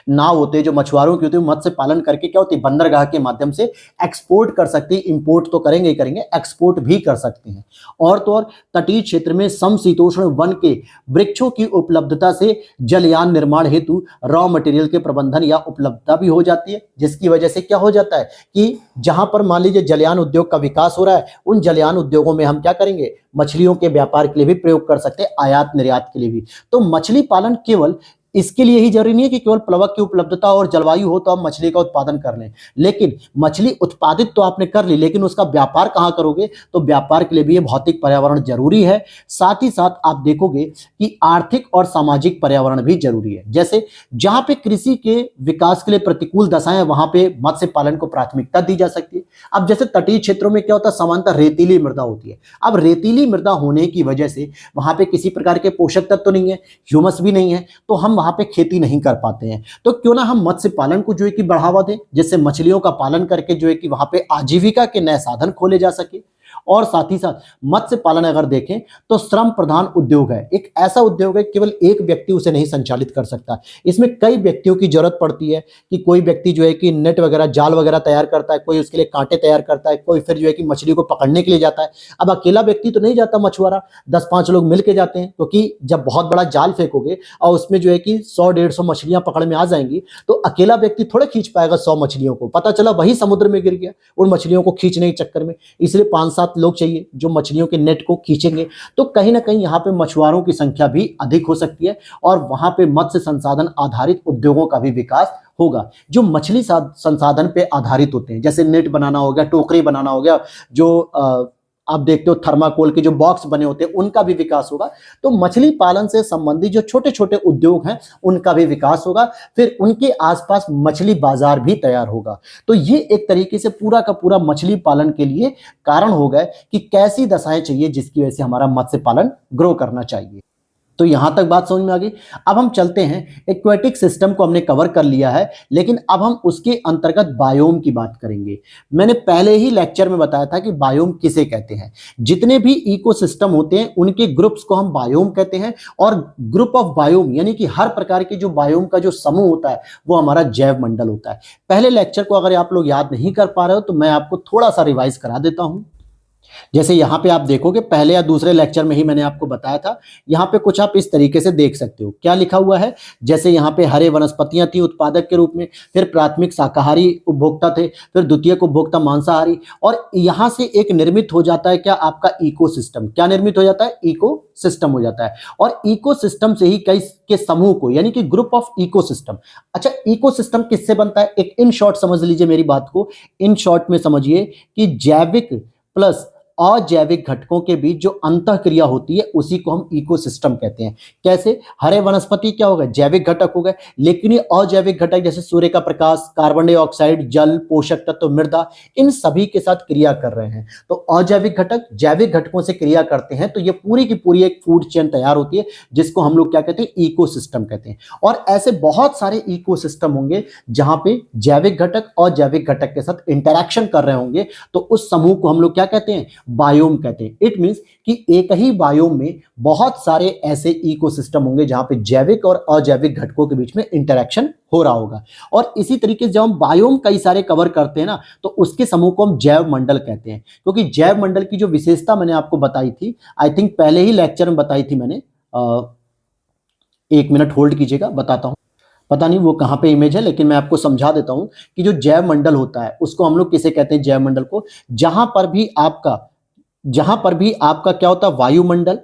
नाव होते हैं जो मछुआरों की होती है, मत्स्य पालन करके क्या होती है, बंदरगाह के माध्यम से एक्सपोर्ट कर सकती है। इंपोर्ट तो करेंगे ही करेंगे, एक्सपोर्ट भी कर सकते हैं। और तो और तटीय क्षेत्र में समशीतोष्ण वन के वृक्षों की उपलब्धता से जलयान निर्माण हेतु रॉ मटेरियल के प्रबंधन या उपलब्धता भी हो जाती है, जिसकी वजह से क्या हो जाता है कि जहां पर मान लीजिए जलयान उद्योग का विकास हो रहा है, उन जलयान उद्योगों में हम क्या करेंगे, मछलियों के व्यापार के लिए भी प्रयोग कर सकते हैं, आयात निर्यात के लिए भी। तो मछली पालन केवल इसके लिए ही जरूरी नहीं है कि केवल प्लवक की उपलब्धता और जलवायु हो तो आप मछली का उत्पादन कर लें, लेकिन मछली उत्पादित तो आपने कर ली, लेकिन उसका व्यापार कहां करोगे, तो व्यापार के लिए भी ये भौतिक पर्यावरण जरूरी है। साथ ही साथ आप देखोगे कि आर्थिक और सामाजिक पर्यावरण भी जरूरी है। जैसे जहां पे कृषि के विकास के लिए प्रतिकूल दशाएं, वहां पे मत्स्य पालन को प्राथमिकता दी जा सकती है। अब जैसे तटीय क्षेत्रों में क्या होता है, सामान्यतः रेतीली मृदा होती है। अब रेतीली मृदा होने की वजह से वहां पे किसी प्रकार के पोषक तत्व तो नहीं है, ह्यूमस भी नहीं है, तो हम वहां पे खेती नहीं कर पाते हैं। तो क्यों ना हम मत्स्य पालन को जो है कि बढ़ावा दें, जिससे मछलियों का पालन करके जो है कि वहां पे आजीविका के नए साधन खोले जा सके। और साथ ही साथ मत्स्य पालन अगर देखें तो श्रम प्रधान उद्योग है, एक ऐसा उद्योग है केवल एक व्यक्ति उसे नहीं संचालित कर सकता, इसमें कई व्यक्तियों की जरूरत पड़ती है कि कोई व्यक्ति जो है कि नेट वगैरह, जाल वगैरह तैयार करता है, कोई उसके लिए कांटे तैयार करता है, कोई फिर जो है कि मछली को पकड़ने के लिए जाता है। अब अकेला व्यक्ति तो नहीं जाता मछुआरा, 10-5 लोग मिलकर जाते हैं, क्योंकि जब बहुत बड़ा जाल फेंकोगे और उसमें जो है कि 100-150 मछलियां पकड़ में आ जाएंगी, तो अकेला व्यक्ति थोड़ा खींच पाएगा 100 मछलियों को, पता चला वही समुद्र में गिर गया उन मछलियों को खींचने के चक्कर में। इसलिए 5-7 लोग चाहिए जो मछलियों के नेट को खींचेंगे। तो कहीं ना कहीं यहाँ पे मछुआरों की संख्या भी अधिक हो सकती है और वहां पे मत्स्य संसाधन आधारित उद्योगों का भी विकास होगा, जो मछली संसाधन पे आधारित होते हैं। जैसे नेट बनाना हो गया, टोकरी बनाना हो गया, जो आप देखते हो थर्माकोल के जो बॉक्स बने होते हैं उनका भी विकास होगा। तो मछली पालन से संबंधित जो छोटे छोटे उद्योग हैं उनका भी विकास होगा, फिर उनके आसपास मछली बाजार भी तैयार होगा। तो ये एक तरीके से पूरा का पूरा मछली पालन के लिए कारण हो गए कि कैसी दशाएं चाहिए जिसकी वजह से हमारा मत्स्य पालन ग्रो करना चाहिए। तो यहां तक बात समझ में आ गई। अब हम चलते हैं, एक्वेटिक सिस्टम को हमने कवर कर लिया है, लेकिन अब हम उसके अंतर्गत बायोम की बात करेंगे। मैंने पहले ही लेक्चर में बताया था कि बायोम किसे कहते हैं। जितने भी इकोसिस्टम होते हैं उनके ग्रुप्स को हम बायोम कहते हैं, और ग्रुप ऑफ बायोम यानी कि हर प्रकार के जो बायोम का जो समूह होता है वो हमारा जैव मंडल होता है। पहले लेक्चर को अगर आप लोग याद नहीं कर पा रहे हो तो मैं आपको थोड़ा सा रिवाइज करा देता हूं। जैसे यहां पे आप देखोगे, पहले या दूसरे लेक्चर में ही मैंने आपको बताया था, यहां पे कुछ आप इस तरीके से देख सकते हो। क्या लिखा हुआ है, जैसे यहां पे हरे वनस्पतियां थी उत्पादक के रूप में, फिर प्राथमिक शाकाहारी उपभोक्ता थे, फिर द्वितीयक उपभोक्ता मांसाहारी, और यहां से एक निर्मित हो जाता है क्या, आपका इकोसिस्टम। क्या निर्मित हो जाता है, इकोसिस्टम हो जाता है। और इकोसिस्टम से ही कई के समूह को, यानी कि ग्रुप ऑफ इकोसिस्टम। अच्छा, इकोसिस्टम किससे बनता है, एक इन शॉर्ट समझ लीजिए मेरी बात को, इन शॉर्ट में समझिए कि जैविक प्लस अजैविक घटकों के बीच जो अंतःक्रिया होती है उसी को हम इकोसिस्टम कहते हैं। कैसे, हरे वनस्पति क्या हो गए, जैविक घटक हो गए, लेकिन ये अजैविक घटक जैसे सूर्य का प्रकाश, कार्बन डाइऑक्साइड, जल, पोषक तत्व, मृदा, इन सभी के साथ क्रिया कर रहे हैं। तो अजैविक घटक जैविक घटकों से क्रिया करते हैं, तो ये पूरी की पूरी एक फूड चेन तैयार होती है जिसको हम लोग क्या कहते हैं, इकोसिस्टम कहते हैं। और ऐसे बहुत सारे इकोसिस्टम होंगे जहां पे जैविक घटक और जैविक घटक के साथ इंटरैक्शन कर रहे होंगे, तो उस समूह को हम लोग क्या कहते हैं, बायोम कहते हैं। इट मींस कि एक ही बायोम में बहुत सारे ऐसे इकोसिस्टम होंगे जहां पे जैविक और अजैविक घटकों के बीच में इंटरैक्शन हो रहा होगा। और इसी तरीके से जब हम बायोम कई सारे कवर करते हैं ना, तो उसके समूह को हम जैव मंडल कहते हैं। क्योंकि जैव मंडल की जो विशेषता मैंने आपको बताई थी, आई थिंक पहले ही लेक्चर में बताई थी मैंने, एक मिनट होल्ड कीजिएगा, बताता हूं। पता नहीं वो कहां पे इमेज है, लेकिन मैं आपको समझा देता हूं कि जो जैव मंडल होता है उसको हम लोग किसे कहते हैं, जैव मंडल को, जहां पर भी आपका क्या होता है, वायुमंडल,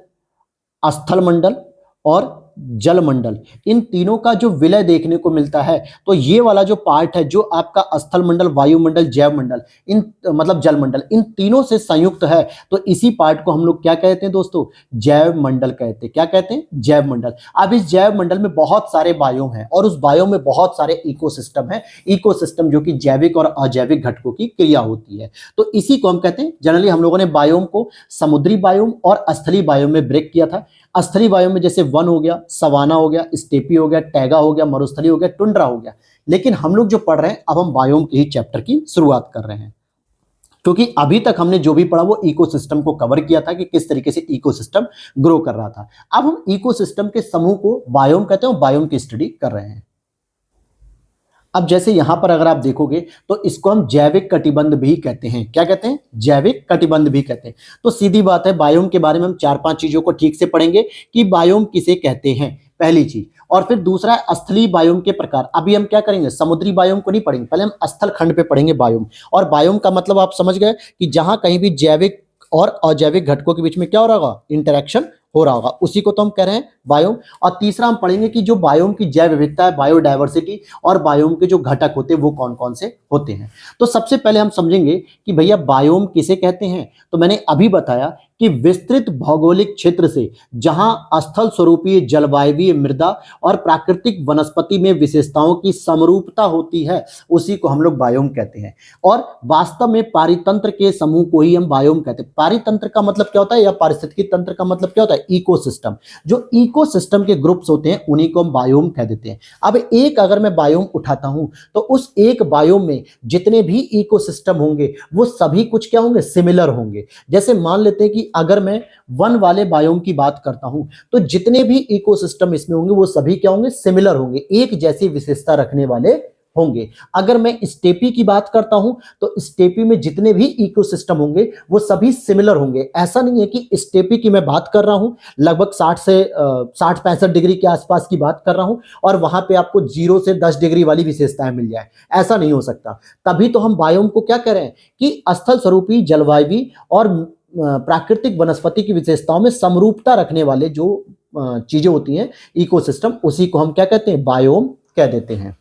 स्थल मंडल और जल मंडल, इन तीनों का जो विलय देखने को मिलता है। तो ये वाला जो पार्ट है, जो आपका स्थल मंडल, वायुमंडल, जैव मंडल, इन मतलब जल मंडल, इन तीनों से संयुक्त है, तो इसी पार्ट को हम लोग क्या कहते हैं दोस्तों, जैव मंडल कहते हैं। क्या कहते हैं, जैव मंडल। अब इस जैव मंडल में बहुत सारे बायोम हैं और उस बायोम में बहुत सारे इकोसिस्टम है, इकोसिस्टम जो कि जैविक और अजैविक घटकों की क्रिया होती है। तो इसी को हम कहते हैं, जनरली हम लोगों ने बायोम को समुद्री बायोम और स्थलीय बायोम में ब्रेक किया था। स्थलीय बायोम में जैसे वन हो गया, सवाना हो गया, स्टेपी हो गया, टैगा हो गया, मरुस्थलीय हो गया, टुंड्रा हो गया। लेकिन हम लोग जो पढ़ रहे हैं, अब हम बायोम के ही चैप्टर की शुरुआत कर रहे हैं, क्योंकि अभी तक हमने जो भी पढ़ा वो इकोसिस्टम को कवर किया था कि किस तरीके से इकोसिस्टम ग्रो कर रहा था। अब हम इकोसिस्टम के समूह को बायोम कहते हैं, बायोम की स्टडी कर रहे हैं। अब जैसे यहां पर अगर आप देखोगे तो इसको हम जैविक कटिबंध भी कहते हैं। क्या कहते हैं, जैविक कटिबंध भी कहते हैं। तो सीधी बात है, बायोम के बारे में हम 4-5 चीजों को ठीक से पढ़ेंगे कि बायोम किसे कहते हैं, पहली चीज। और फिर दूसरा है स्थलीय बायोम के प्रकार। अभी हम क्या करेंगे, समुद्री बायोम को नहीं पढ़ेंगे, पहले हम स्थल खंड पे पढ़ेंगे बायोम। और बायोम का मतलब आप समझ गए कि जहां कहीं भी जैविक और अजैविक घटकों के बीच में क्या हो रहा होगा, इंटरेक्शन हो रहा होगा, उसी को तो हम कह रहे हैं बायोम। और तीसरा हम पढ़ेंगे कि जो बायोम की जैव विविधता है, बायोडायवर्सिटी, और बायोम के जो घटक होते हैं वो कौन कौन से होते हैं। तो सबसे पहले हम समझेंगे कि भैया बायोम किसे कहते हैं। तो मैंने अभी बताया कि विस्तृत भौगोलिक क्षेत्र से जहां स्थल स्वरूपीय, जलवायवीय, मृदा और प्राकृतिक वनस्पति में विशेषताओं की समरूपता होती है, उसी को हम लोग बायोम कहते हैं। और वास्तव में पारितंत्र के समूह को ही हम बायोम कहते हैं। पारितंत्र का मतलब क्या होता है, या पारिस्थितिकी तंत्र का मतलब क्या होता है, इकोसिस्टम। जो इकोसिस्टम के ग्रुप्स होते हैं उन्हीं को हम बायोम कह देते हैं। अब एक अगर मैं बायोम उठाता हूं तो उस एक बायोम में जितने भी इकोसिस्टम होंगे वो सभी कुछ क्या होंगे, सिमिलर होंगे। जैसे मान लेते हैं कि अगर मैं वन वाले बायोम की बात करता हूं तो जितने भी इकोसिस्टम इसमें होंगे वो सभी क्या होंगे, सिमिलर होंगे, एक जैसी विशेषता रखने वाले होंगे। अगर मैं स्टेपी की बात करता हूं तो स्टेपी में जितने भी इकोसिस्टम होंगे वो सभी सिमिलर होंगे। ऐसा नहीं है कि स्टेपी की मैं बात कर रहा हूं लगभग 60 से 65 डिग्री के आसपास की बात कर रहा हूं और वहां पे आपको 0 से 10 डिग्री वाली विशेषताएं मिल जाए, ऐसा नहीं हो सकता। तभी तो हम बायोम को क्या कह रहे हैं कि स्थल स्वरूपी, जलवायवी और प्राकृतिक वनस्पति की विशेषताओं में समरूपता रखने वाले जो चीजें होती हैं, इकोसिस्टम, उसी को हम क्या कहते हैं, बायोम कह देते हैं।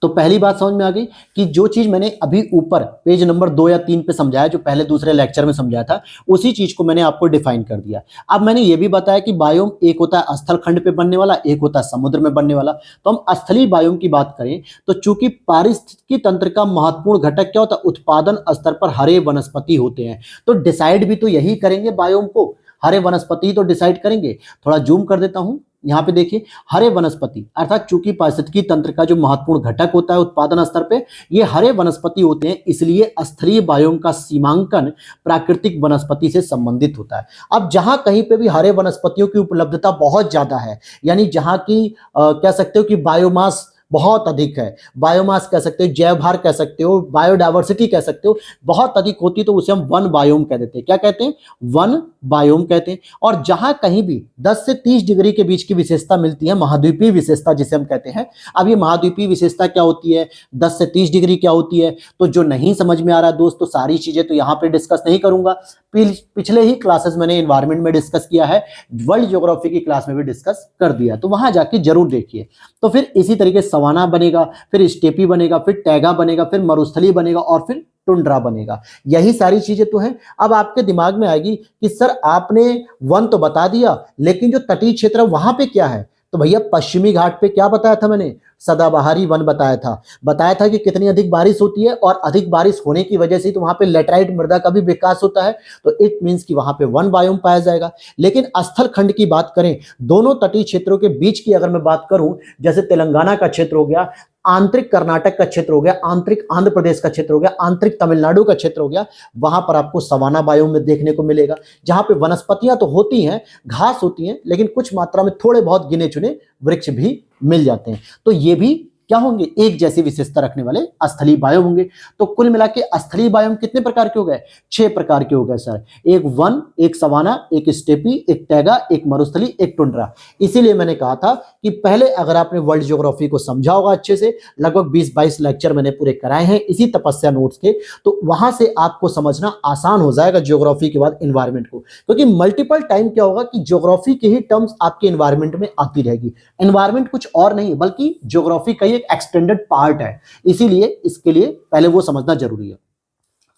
तो पहली बात समझ में आ गई कि जो चीज मैंने अभी ऊपर पेज नंबर 2 या 3 पे समझाया, जो पहले दूसरे लेक्चर में समझाया था, उसी चीज को मैंने आपको डिफाइन कर दिया। अब मैंने ये भी बताया कि बायोम एक होता है स्थल खंड पे बनने वाला, एक होता है समुद्र में बनने वाला। तो हम स्थलीय बायोम की बात करें तो चूंकि पारिस्थितिकी तंत्र का महत्वपूर्ण घटक क्या होता है, उत्पादन स्तर पर हरे वनस्पति होते हैं। तो डिसाइड भी तो यही करेंगे बायोम को, हरे वनस्पति तो डिसाइड करेंगे। थोड़ा जूम कर देता हूं, यहाँ पे देखिए हरे वनस्पति अर्थात चूंकि पारिस्थितिकी तंत्र का जो महत्वपूर्ण घटक होता है उत्पादन स्तर पे, ये हरे वनस्पति होते हैं, इसलिए स्थलीय बायोम का सीमांकन प्राकृतिक वनस्पति से संबंधित होता है। अब जहां कहीं पे भी हरे वनस्पतियों की उपलब्धता बहुत ज्यादा है, यानी जहां की कह सकते हो कि बायोमास बहुत अधिक है, बायोमास कह सकते हो, जैव भार कह सकते हो, बायोडायवर्सिटी कह सकते हो, बहुत अधिक होती है, तो उसे हम वन बायोम कह देते हैं। क्या कहते हैं? वन बायोम कहते हैं। और जहां कहीं भी 10 से 30 डिग्री के बीच की विशेषता मिलती है, महाद्वीपीय विशेषता जिसे हम कहते हैं। अब ये महाद्वीपीय विशेषता क्या होती है, 10 से 30 डिग्री क्या होती है, तो जो नहीं समझ में आ रहा है दोस्तों, सारी चीजें तो यहाँ पे डिस्कस नहीं करूंगा। पिछले ही क्लासेस मैंने एनवायरमेंट में डिस्कस किया है, वर्ल्ड ज्योग्राफी की क्लास में भी डिस्कस कर दिया, तो वहां जाके जरूर देखिए। तो फिर इसी तरीके से सवाना बनेगा, फिर स्टेपी बनेगा, फिर टैगा बनेगा, फिर मरुस्थली बनेगा और फिर टुंड्रा बनेगा। यही सारी चीजें तो हैं। अब आपके दिमाग में आएगी कि सर आपने वन तो बता दिया, लेकिन जो तटीय क्षेत्र है वहां पे क्या है? तो भैया पश्चिमी घाट पे क्या बताया था मैंने? सदाबहारी वन बताया था कि कितनी अधिक बारिश होती है, और अधिक बारिश होने की वजह से तो वहां पे लेटराइट मृदा का भी विकास होता है, तो इट मींस कि वहां पे वन बायोम पाया जाएगा। लेकिन स्थल खंड की बात करें, दोनों तटीय क्षेत्रों के बीच की अगर मैं बात करूं, जैसे तेलंगाना का क्षेत्र हो गया, आंतरिक कर्नाटक का क्षेत्र हो गया, आंतरिक आंध्र प्रदेश का क्षेत्र हो गया, आंतरिक तमिलनाडु का क्षेत्र हो गया, वहां पर आपको सवाना बायोम में देखने को मिलेगा, जहां पे वनस्पतियां तो होती हैं, घास होती हैं, लेकिन कुछ मात्रा में थोड़े बहुत गिने चुने वृक्ष भी मिल जाते हैं। तो ये भी क्या होंगे? एक जैसी विशेषता रखने वाले स्थलीय बायोम होंगे। तो कुल मिला के स्थलीय बायोम कितने प्रकार के हो गए? 6 प्रकार के हो गए सर। एक वन, एक सवाना, एक स्टेपी, एक टैगा, एक मरुस्थली, एक टुंड्रा। इसीलिए मैंने कहा था कि पहले अगर आपने वर्ल्ड ज्योग्राफी को समझा होगा अच्छे से, लगभग 20-22 लेक्चर मैंने पूरे कराए हैं इसी तपस्या नोट्स के, तो वहां से आपको समझना आसान हो जाएगा ज्योग्राफी के बाद एनवायरमेंट को। क्योंकि मल्टीपल टाइम क्या होगा कि ज्योग्राफी की ही टर्म्स आपके एनवायरमेंट में आती रहेगी। एनवायरमेंट कुछ और नहीं बल्कि ज्योग्राफी का एक एक्सटेंडेड पार्ट है, इसीलिए इसके लिए पहले वो समझना जरूरी है।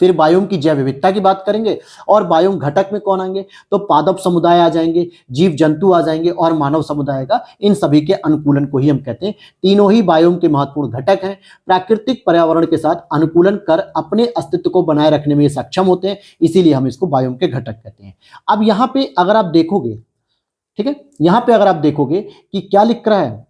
फिर बायोम की जैव विविधता की बात करेंगे, और बायोम घटक में कौन आएंगे? तो पादप समुदाय आ जाएंगे, जीव जंतु आ जाएंगे, और मानव समुदाय का, इन सभी के अनुकूलन को ही हम कहते हैं। तीनों ही बायोम के महत्वपूर्ण घटक हैं, प्राकृतिक पर्यावरण के साथ अनुकूलन कर अपने अस्तित्व को बनाए रखने में सक्षम होते हैं, इसीलिए हम इसको बायोम के घटक कहते हैं। अब यहां पे अगर आप देखोगे, ठीक है, यहां पे अगर आप देखोगे कि क्या लिख रहा है,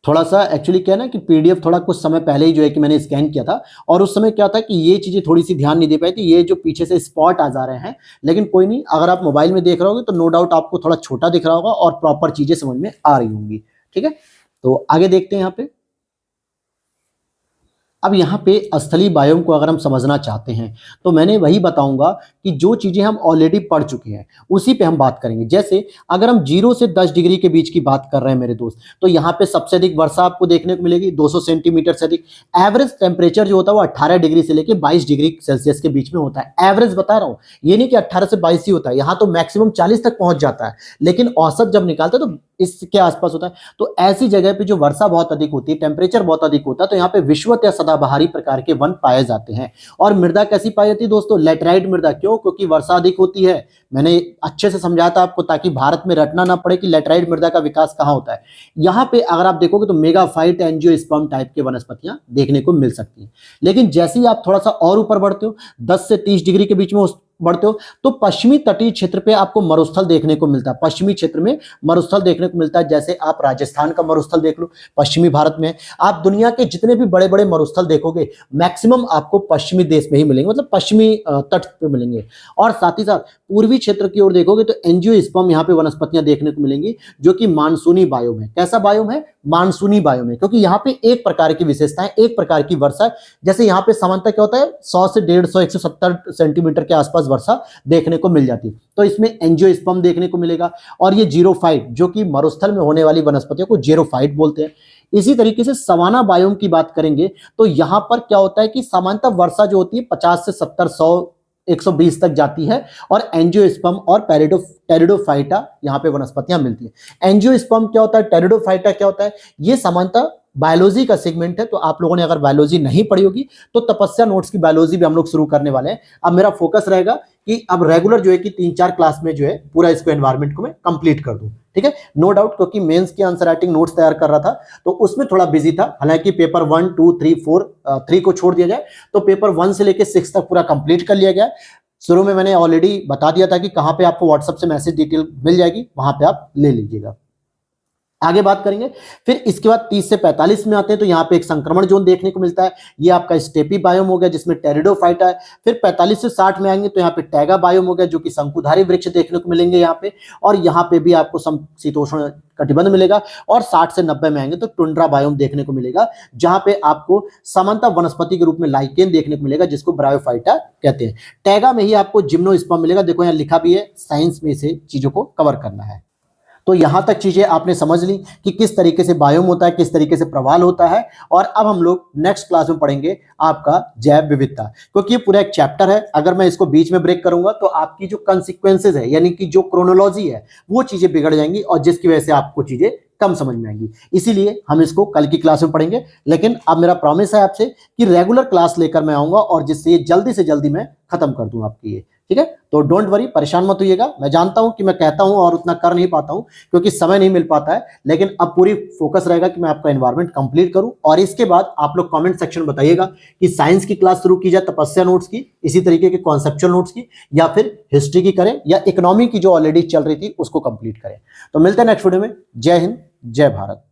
थोड़ा सा एक्चुअली क्या है ना कि पीडीएफ थोड़ा कुछ समय पहले ही जो है कि मैंने स्कैन किया था, और उस समय क्या था कि ये चीजें थोड़ी सी ध्यान नहीं दे पाई थी, ये जो पीछे से स्पॉट आ जा रहे हैं, लेकिन कोई नहीं, अगर आप मोबाइल में देख रहे होगे तो नो डाउट आपको थोड़ा छोटा दिख रहा होगा और प्रॉपर चीजें समझ में आ रही होंगी। ठीक है, तो आगे देखते हैं यहाँ पे। अब यहाँ पे स्थलीय बायोम को अगर हम समझना चाहते हैं तो मैंने वही बताऊंगा कि जो चीजें हम ऑलरेडी पढ़ चुके हैं उसी पे हम बात करेंगे। जैसे अगर हम 0 से 10 डिग्री के बीच की बात कर रहे हैं मेरे दोस्त, तो यहाँ पे सबसे अधिक वर्षा आपको देखने को मिलेगी 200 सेंटीमीटर से अधिक। एवरेज टेम्परेचर जो होता है वो 18 डिग्री से लेकर 22 डिग्री सेल्सियस के बीच में होता है। एवरेज बता रहा हूँ, ये नहीं कि 18 से 22 ही होता है, यहाँ तो मैक्सिमम 40 तक पहुंच जाता है, लेकिन औसत जब निकालते हैं तो इसके आसपास होता है। तो ऐसी जगह पे जो वर्षा बहुत अधिक होती है, टेम्परेचर बहुत अधिक होता है, तो यहाँ पे विषुवत या सदाबहारी प्रकार के वन पाए जाते हैं। और मृदा कैसी पाई जाती है दोस्तों? लेटराइट मृदा। क्यों? क्योंकि वर्षा अधिक होती है। मैंने अच्छे से समझाया था आपको ताकि भारत में रटना ना पड़े कि लेटराइट मृदा का विकास कहाँ होता है। यहाँ पे अगर आप देखोगे तो मेगाफाइट, एंजियोस्पर्म टाइप के वनस्पतियां देखने को मिल सकती हैं। लेकिन जैसे ही आप थोड़ा सा और ऊपर बढ़ते हो, 10 से 30 डिग्री के बीच में बढ़ते हो, तो पश्चिमी तटीय क्षेत्र पे आपको मरुस्थल देखने को मिलता है। पश्चिमी क्षेत्र में मरुस्थल देखने को मिलता है। जैसे आप राजस्थान का मरुस्थल देख लो, पश्चिमी भारत में। आप दुनिया के जितने भी बड़े बड़े मरुस्थल देखोगे मैक्सिमम आपको पश्चिमी देश में ही मिलेंगे, मतलब पश्चिमी तट पे मिलेंगे। और साथ ही साथ पूर्वी क्षेत्र की ओर देखोगे तो एंजियोस्पर्म यहाँ पे वनस्पतियां देखने को मिलेंगी, जो कि मानसूनी बायोम है। कैसा बायोम है? मानसूनी बायोम है, क्योंकि यहाँ पे एक प्रकार की विशेषताएं, एक प्रकार की वर्षा। जैसे यहाँ पे सामान्यतः क्या होता है, 100 से 150, 170 सेंटीमीटर के आसपास वर्षा देखने को मिल जाती है, तो इसमें एंजियोस्पर्म देखने को मिलेगा। और ये जीरोफाइट, जो कि मरुस्थल में होने वाली वनस्पतियों को जीरोफाइट बोलते हैं। इसी तरीके से सवाना बायोम की बात करेंगे तो यहां पर क्या होता है कि सामान्यतः वर्षा जो होती है 50 से 70, 100, 120 तक जाती है, और एंजियोस्पर्म और टेरिडोफाइटा यहाँ पे वनस्पतियां मिलती है। एंजियोस्पर्म क्या होता है, टेरिडोफाइटा क्या होता है, ये सामान्यतः बायोलॉजी का सेगमेंट है, तो आप लोगों ने अगर बायोलॉजी नहीं पढ़ी होगी तो तपस्या नोट्स की बायोलॉजी भी हम लोग शुरू करने वाले हैं। अब मेरा फोकस रहेगा कि अब रेगुलर जो है कि 3-4 क्लास में जो है पूरा इसको एनवायरमेंट को मैं कंप्लीट कर दूं, ठीक है। नो डाउट, क्योंकि मेंस की आंसर राइटिंग नोट्स तैयार कर रहा था तो उसमें थोड़ा बिजी था। हालांकि पेपर 1, 2, 3, 4, 3 को छोड़ दिया जाए तो पेपर 1 से लेकर 6 तक पूरा कंप्लीट कर लिया गया। शुरू में मैंने ऑलरेडी बता दिया था कि कहां पे आपको व्हाट्सएप से मैसेज डिटेल मिल जाएगी, वहां पे आप ले लीजिएगा। आगे बात करेंगे। फिर इसके बाद 30 से 45 में आते हैं तो यहाँ पे एक संक्रमण जोन देखने को मिलता है। ये आपका स्टेपी बायोम हो गया जिसमें टेरिडोफाइटा है। फिर 45 से 60 में आएंगे तो यहाँ पे टैगा बायोम हो गया जो कि शंकुधारी वृक्ष देखने को मिलेंगे यहाँ पे, और यहाँ पे भी आपको समशीतोष्ण कटिबंध मिलेगा। और 60 से 90 में आएंगे तो टुंड्रा बायोम देखने को मिलेगा जहां पे आपको सामान्यतः वनस्पति के रूप में लाइकेन देखने को मिलेगा जिसको ब्रायोफाइटा कहते हैं। टैगा में ही आपको जिम्नोस्पर्म मिलेगा। देखो यहाँ लिखा भी है, साइंस में से चीजों को कवर करना है। तो यहां तक चीजें आपने समझ ली कि किस तरीके से बायोम होता है, किस तरीके से प्रवाल होता है। और अब हम लोग नेक्स्ट क्लास में पढ़ेंगे आपका जैव विविधता, क्योंकि ये पूरा एक चैप्टर है। अगर मैं इसको बीच में ब्रेक करूंगा तो आपकी जो कंसिक्वेंसेज है यानी कि जो क्रोनोलॉजी है वो चीजें बिगड़ जाएंगी और जिसकी वजह से आपको चीजें कम समझ में आएंगी। इसीलिए हम इसको कल की क्लास में पढ़ेंगे। लेकिन अब मेरा प्रॉमिस है आपसे कि रेगुलर क्लास लेकर मैं आऊंगा और जिससे ये जल्दी से जल्दी मैं खत्म कर दूं आपकी ये, ठीक है। तो डोंट वरी, परेशान मत होइएगा। मैं जानता हूं कि मैं कहता हूं और उतना कर नहीं पाता हूं क्योंकि समय नहीं मिल पाता है, लेकिन अब पूरी फोकस रहेगा कि मैं आपका एनवायरनमेंट कंप्लीट करूं। और इसके बाद आप लोग कमेंट सेक्शन में बताइएगा कि साइंस की क्लास शुरू की जाए तपस्या नोट्स की, इसी तरीके के कॉन्सेप्चुअल नोट्स की, या फिर हिस्ट्री की करें, या इकोनॉमी की जो ऑलरेडी चल रही थी उसको कंप्लीट करें। तो मिलते हैं नेक्स्ट वीडियो में। जय हिंद, जय भारत।